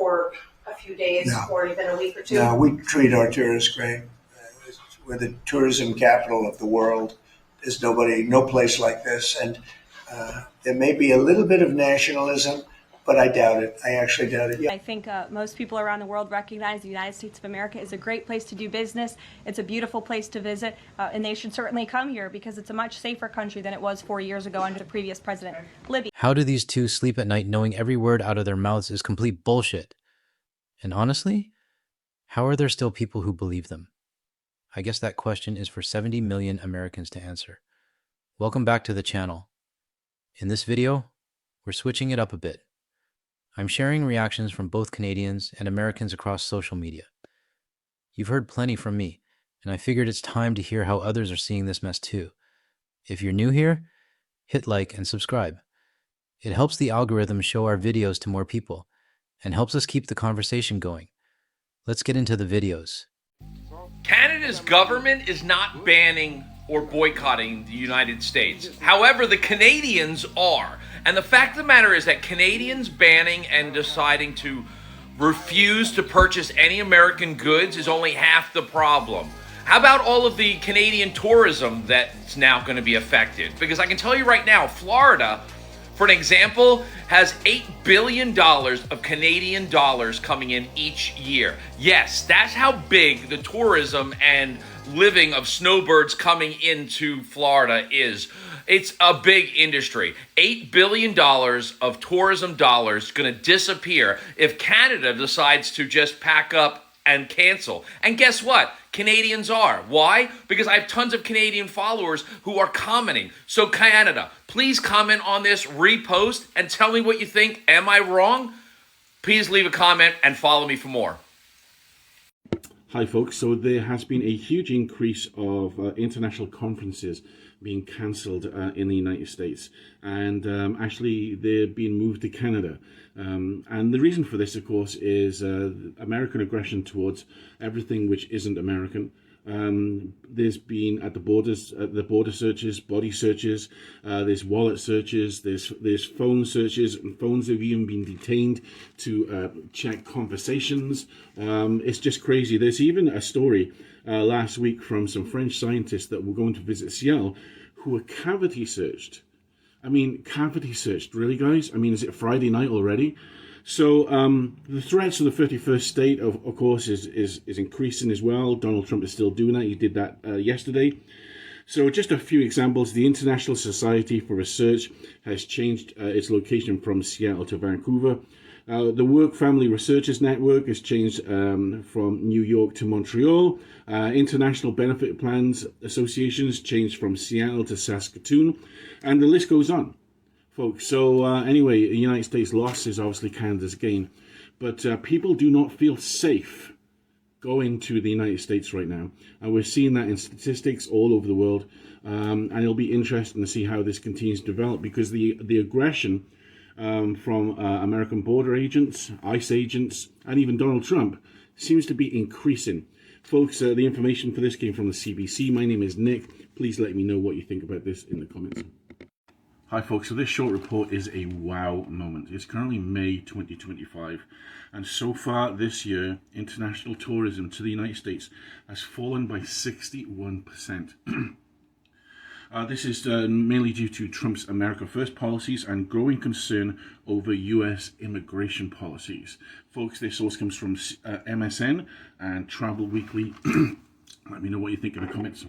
for a few days No. or even a week or two? No, we treat our tourists great. We're the tourism capital of the world. There's no place like this. And there may be a little bit of nationalism, but I doubt it. I actually doubt it. Yeah. I think most people around the world recognize the United States of America is a great place to do business. It's a beautiful place to visit, and they should certainly come here because it's a much safer country than it was 4 years ago under the previous president, Libya. How do these two sleep at night knowing every word out of their mouths is complete bullshit? And honestly, how are there still people who believe them? I guess that question is for 70 million Americans to answer. Welcome back to the channel. In this video, we're switching it up a bit. I'm sharing reactions from both Canadians and Americans across social media. You've heard plenty from me, and I figured it's time to hear how others are seeing this mess too. If you're new here, hit like and subscribe. It helps the algorithm show our videos to more people and helps us keep the conversation going. Let's get into the videos. Canada's government is not banning or boycotting the United States. However, the Canadians are. And the fact of the matter is that Canadians banning and deciding to refuse to purchase any American goods is only half the problem. How about all of the Canadian tourism that's now going to be affected? Because I can tell you right now, Florida, for an example, has $8 billion of Canadian dollars coming in each year. Yes, that's how big the tourism and living of snowbirds coming into Florida is. It's a big industry. $8 billion of tourism dollars going to disappear if Canada decides to just pack up and cancel. And guess what? Canadians are. Why? Because I have tons of Canadian followers who are commenting. So Canada, please comment on this, repost, and tell me what you think. Am I wrong? Please leave a comment and follow me for more. Hi folks, so there has been a huge increase of international conferences being cancelled in the United States, and actually they're being moved to Canada. And the reason for this, of course, is American aggression towards everything which isn't American. There's been at the borders, border searches, body searches, there's wallet searches, there's phone searches, and phones have even been detained to check conversations. It's just crazy. There's even a story last week from some French scientists that were going to visit Seattle who were cavity searched. I mean, cavity searched, really, guys? I mean, is it Friday night already? So the threats of the 51st state, of course, is increasing as well. Donald Trump is still doing that. He did that yesterday. So just a few examples. The International Society for Research has changed its location from Seattle to Vancouver. The Work Family Researchers Network has changed from New York to Montreal. International Benefit Plans Associations changed from Seattle to Saskatoon. And the list goes on, folks. So anyway, the United States loss is obviously Canada's gain. But people do not feel safe going to the United States right now. And we're seeing that in statistics all over the world. And it'll be interesting to see how this continues to develop, because the aggression from American border agents, ICE agents, and even Donald Trump seems to be increasing. Folks, the information for this came from the CBC. My name is Nick. Please let me know what you think about this in the comments. Hi folks, so this short report is a wow moment. It's currently May 2025, and so far this year, international tourism to the United States has fallen by 61%. This is mainly due to Trump's America First policies and growing concern over US immigration policies. Folks, this source comes from MSN and Travel Weekly. Let me know what you think in the comments.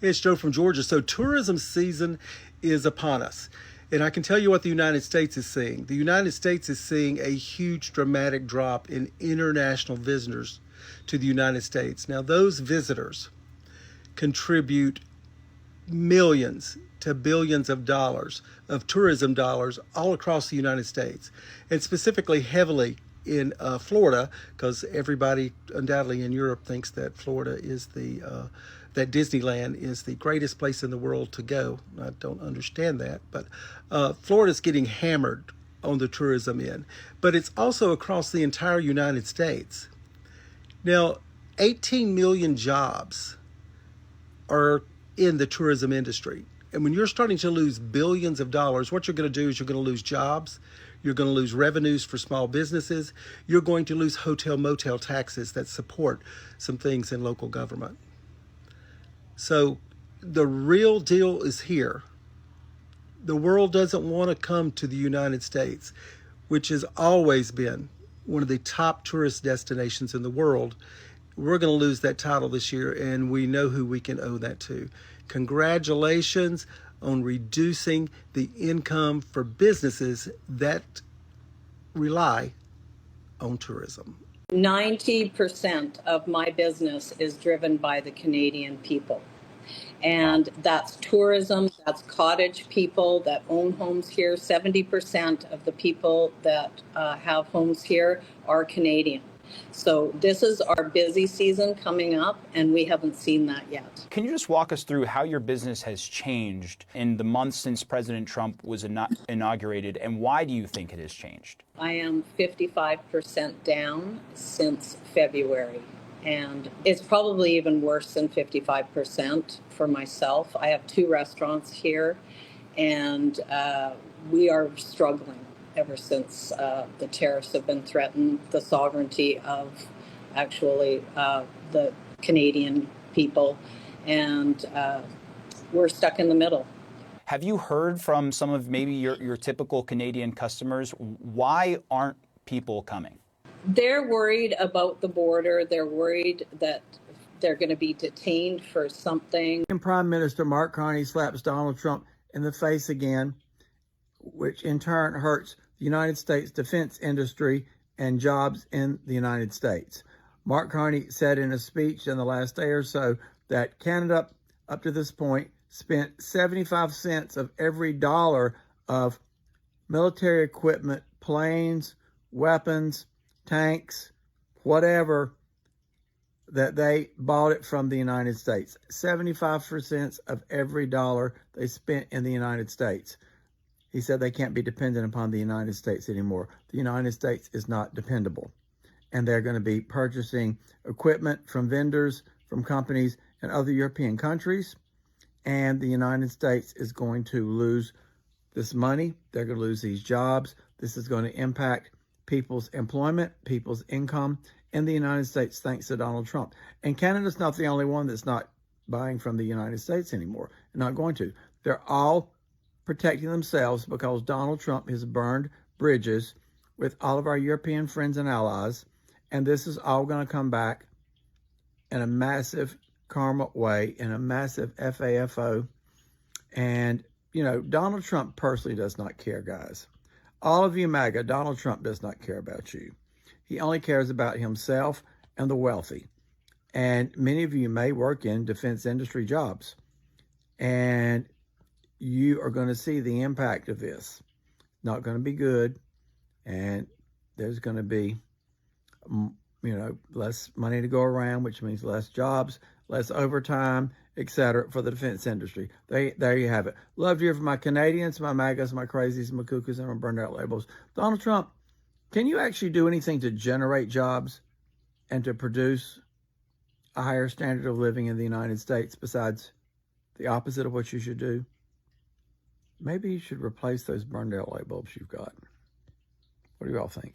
Hey, it's Joe from Georgia. So tourism season is upon us. And I can tell you what the United States is seeing. The United States is seeing a huge dramatic drop in international visitors to the United States. Now, those visitors contribute millions to billions of dollars of tourism dollars all across the United States, and specifically heavily in Florida, because everybody undoubtedly in Europe thinks that Florida is that Disneyland is the greatest place in the world to go. I don't understand that, but Florida's getting hammered on the tourism end, but it's also across the entire United States. Now, 18 million jobs are in the tourism industry. And when you're starting to lose billions of dollars, what you're going to do is you're going to lose jobs, You're going to lose revenues for small businesses. You're going to lose hotel motel taxes that support some things in local government. So the real deal is here. The world doesn't want to come to the United States, which has always been one of the top tourist destinations in the world. We're going to lose that title this year, and we know who we can owe that to. Congratulations on reducing the income for businesses that rely on tourism. 90% of my business is driven by the Canadian people. And that's tourism, that's cottage people that own homes here. 70% of the people that have homes here are Canadian. So this is our busy season coming up, and we haven't seen that yet. Can you just walk us through how your business has changed in the months since President Trump was inaugurated, and why do you think it has changed? I am 55% down since February. And it's probably even worse than 55% for myself. I have 2 restaurants here, and we are struggling ever since the tariffs have been threatened, the sovereignty of actually the Canadian people, and we're stuck in the middle. Have you heard from some of maybe your typical Canadian customers? Why aren't people coming? They're worried about the border. They're worried that they're going to be detained for something. Prime Minister Mark Carney slaps Donald Trump in the face again, which in turn hurts the United States defense industry and jobs in the United States. Mark Carney said in a speech in the last day or so that Canada, up to this point, spent 75 cents of every dollar of military equipment, planes, weapons, tanks, whatever, that they bought it from the United States. 75% of every dollar they spent in the United States. He said they can't be dependent upon the United States anymore. The United States is not dependable. And they're going to be purchasing equipment from vendors, from companies in other European countries. And the United States is going to lose this money. They're going to lose these jobs. This is going to impact people's employment, people's income in the United States, thanks to Donald Trump. And Canada's not the only one that's not buying from the United States anymore. They're not going to. They're all protecting themselves because Donald Trump has burned bridges with all of our European friends and allies. And this is all going to come back in a massive karma way, in a massive FAFO. And, you know, Donald Trump personally does not care, guys. All of you MAGA, Donald Trump does not care about you. He only cares about himself and the wealthy. And many of you may work in defense industry jobs. And you are going to see the impact of this. Not going to be good. And there's going to be, less money to go around, which means less jobs, less overtime, etc. for the defense industry. There you have it. Love to hear from my Canadians, my MAGAs, my crazies, my cuckoos, and my burned out labels. Donald Trump, can you actually do anything to generate jobs and to produce a higher standard of living in the United States besides the opposite of what you should do? Maybe you should replace those burned out light bulbs you've got. What do you all think?